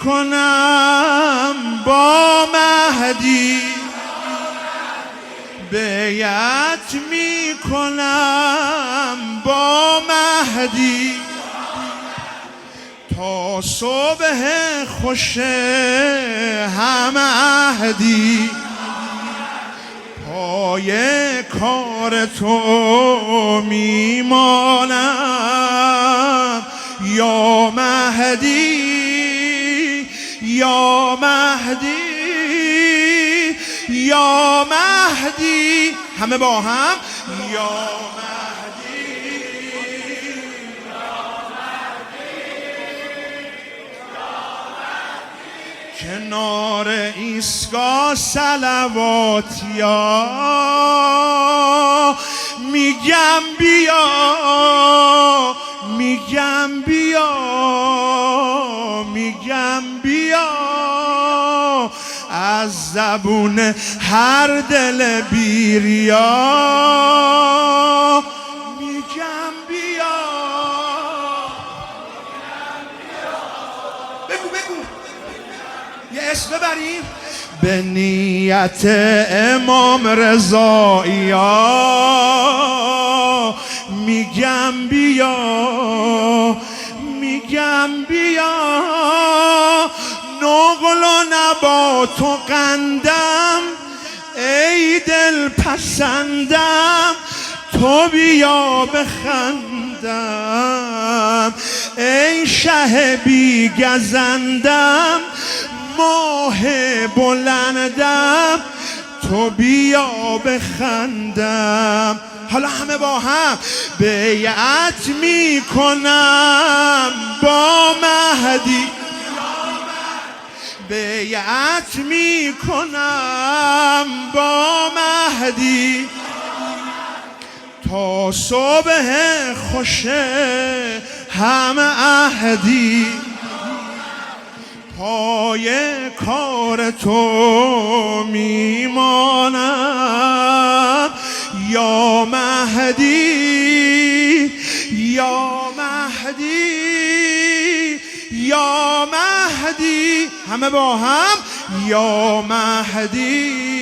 کنم با مهدی، بیعت می کنم با مهدی، تا صبح خوش هم عهدی، پای کار تو میمانم یا مهدی یا مهدی یا مهدی. همه با هم یا کنار ایستگاه صلواتیا میگم بیا، میگم بیا، میگم بیا، از زبون هر دل بیریا میگم بیا. بگو بگو یه اسم ببریم. به نیت امام رضایا میگم بیا، میگم بیا، نقل و نبات و قندم ای دل پسندم، تو بیا بخندم ای شه بی گزندم، ماه بلندم تو بیا بخندم. حالا همه با هم بیعت می کنم با مهدی، بیعت می کنم با مهدی، تا صبح خوش هم عهدی، پای کار تو میمانم یا مهدی یا مهدی یا مهدی. همه با هم یا مهدی